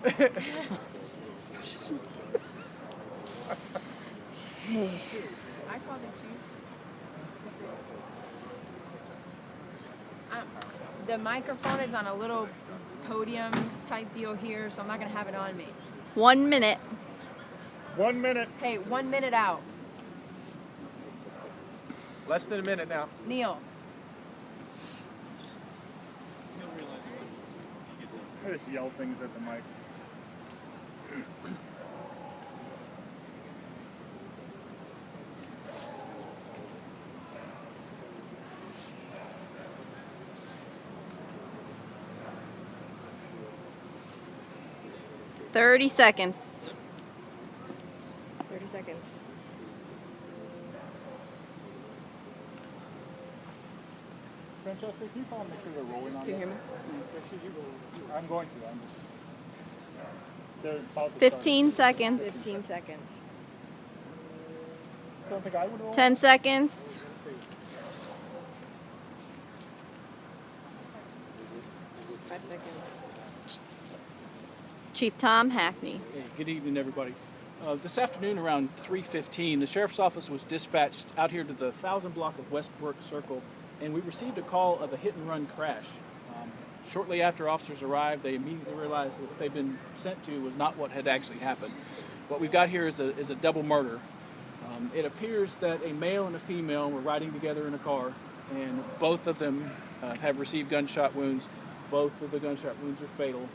I called it, Chief. The microphone is on a little podium type deal here, so I'm not going to have it on me. 1 minute. 1 minute. Hey, 1 minute out. Less than a minute now. Neil. I just yell things at the mic. Thirty seconds. 30 seconds. Francesca, can you call and make sure they're rolling on Can you hear me? I'm going to. I'm just. They're about to 15 seconds. 15 seconds. Don't think I would roll. 10 seconds. 5 seconds. Chief Tom Hackney. Hey, good evening, everybody. This afternoon around 3:15, the Sheriff's Office was dispatched out here to the 1000 block of Westbrook Circle, and we received a call of a hit-and-run crash. Shortly after officers arrived, they immediately realized that what they'd been sent to was not what had actually happened. What we've got here is a double murder. It appears that a male and a female were riding together in a car, and both of them have received gunshot wounds. Both of the gunshot wounds are fatal.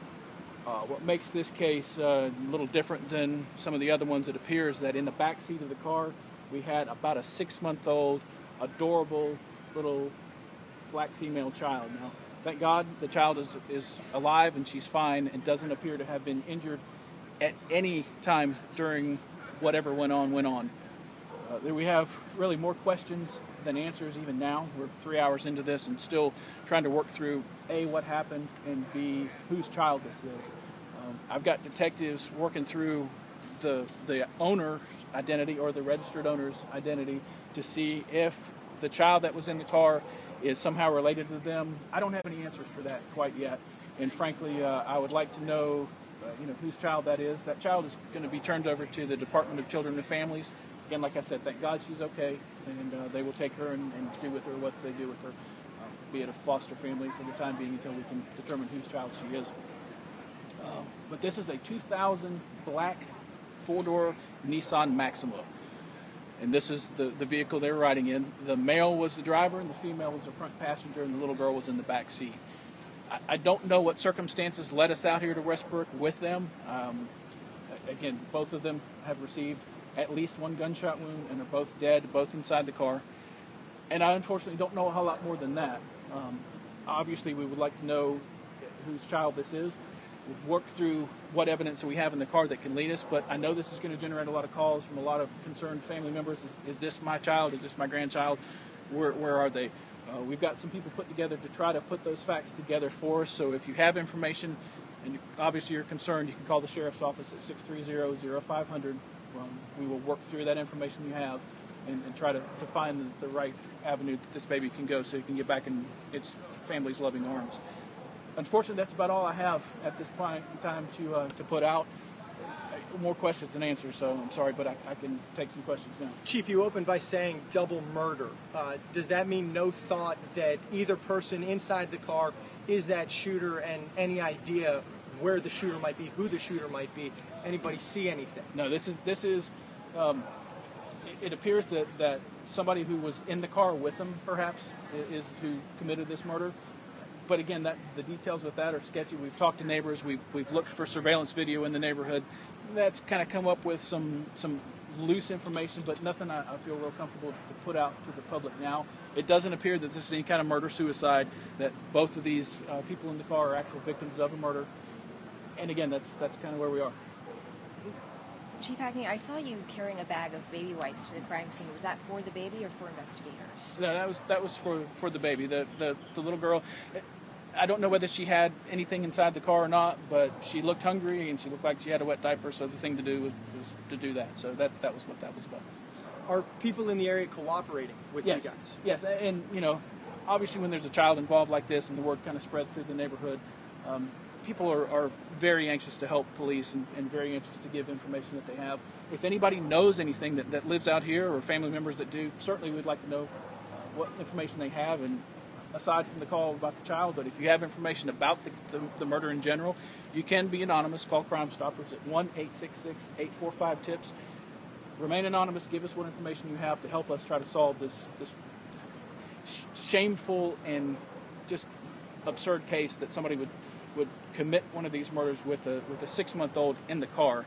What makes this case a little different than some of the other ones, it appears that in the back seat of the car, we had about a 6-month-old, adorable little black female child. Now, thank God the child is alive and she's fine and doesn't appear to have been injured at any time during whatever went on. We have really more questions than answers even now. We're 3 hours into this and still trying to work through A, what happened, and B, whose child this is. I've got detectives working through the owner's identity or the registered owner's identity to see if the child that was in the car is somehow related to them. I don't have any answers for that quite yet, and frankly, I would like to know, whose child that is. That child is going to be turned over to the Department of Children and Families. Again, like I said, thank God she's okay, and they will take her and do with her what they do with her, be it a foster family for the time being until we can determine whose child she is. But this is a 2000 black 4-door Nissan Maxima. And this is the vehicle they were riding in. The male was the driver and the female was the front passenger and the little girl was in the back seat. I don't know what circumstances led us out here to Westbrook with them. Again, both of them have received at least one gunshot wound and are both dead, both inside the car. And I unfortunately don't know a whole lot more than that. Obviously, we would like to know whose child this is. We'll work through what evidence we have in the car that can lead us, but I know this is going to generate a lot of calls from a lot of concerned family members. Is this my child? Is this my grandchild? Where are they? We've got some people put together to try to put those facts together for us. So if you have information and obviously you're concerned, you can call the Sheriff's Office at 630-0500. We will work through that information you have and try to find the right avenue that this baby can go so it can get back in its family's loving arms. Unfortunately, that's about all I have at this point in time to put out. More questions than answers, so I'm sorry, but I can take some questions now. Chief, you opened by saying double murder. Does that mean no thought that either person inside the car is that shooter, and any idea where the shooter might be, who the shooter might be? Anybody see anything? No, this is. It appears that somebody who was in the car with them, perhaps, is who committed this murder. But again, the details with that are sketchy. We've talked to neighbors. We've looked for surveillance video in the neighborhood. That's kind of come up with some loose information, but nothing I feel real comfortable to put out to the public now. It doesn't appear that this is any kind of murder-suicide, that both of these people in the car are actual victims of a murder. And again, that's kind of where we are. Chief Hackney, I saw you carrying a bag of baby wipes to the crime scene. Was that for the baby or for investigators? No, that was for the baby. The little girl. I don't know whether she had anything inside the car or not, but she looked hungry and she looked like she had a wet diaper, so the thing to do was to do that. So that was what that was about. Are people in the area cooperating with you guys? Yes, and obviously when there's a child involved like this and the word kind of spread through the neighborhood, people are very anxious to help police and very anxious to give information that they have. If anybody knows anything that lives out here or family members that do, certainly we'd like to know what information they have, and aside from the call about the child, but if you have information about the murder in general, you can be anonymous. Call Crime Stoppers at 1-866-845-TIPS. Remain anonymous. Give us what information you have to help us try to solve this shameful and just absurd case that somebody would commit one of these murders with a 6-month-old in the car.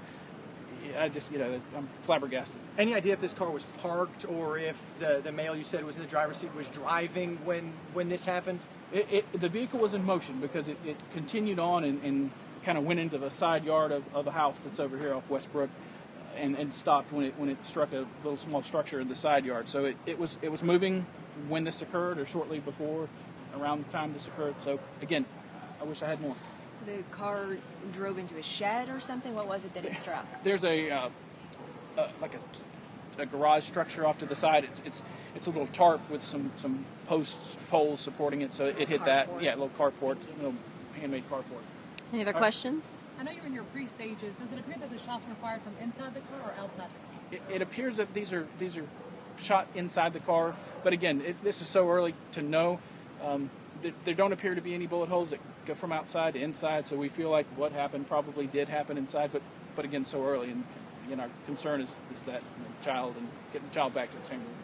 I just, I'm flabbergasted. Any idea if this car was parked or if the male you said was in the driver's seat was driving when this happened? The vehicle was in motion because it continued on and kind of went into the side yard of a house that's over here off Westbrook and stopped when it struck a little small structure in the side yard. So it was moving when this occurred or shortly before, around the time this occurred. So again, I wish I had more. The car drove into a shed or something? What was it that it struck? There's a garage structure off to the side. It's a little tarp with some poles supporting it, so it hit that. Yeah, a little carport, a little handmade carport. Any other questions? I know you're in your pre-stages. Does it appear that the shots were fired from inside the car or outside the car? It appears that these are shot inside the car, but again, this is so early to know. There don't appear to be any bullet holes that go from outside to inside, so we feel like what happened probably did happen inside, but again, so early, and our concern is that child and getting the child back to the same room.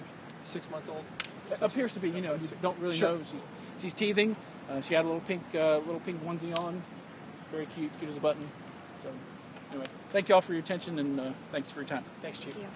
6-month-old? Appears to be, you don't really know. She's teething. She had a little pink onesie on. Very cute as a button. So anyway, thank you all for your attention, and thanks for your time. Thanks, Chief. Thank you.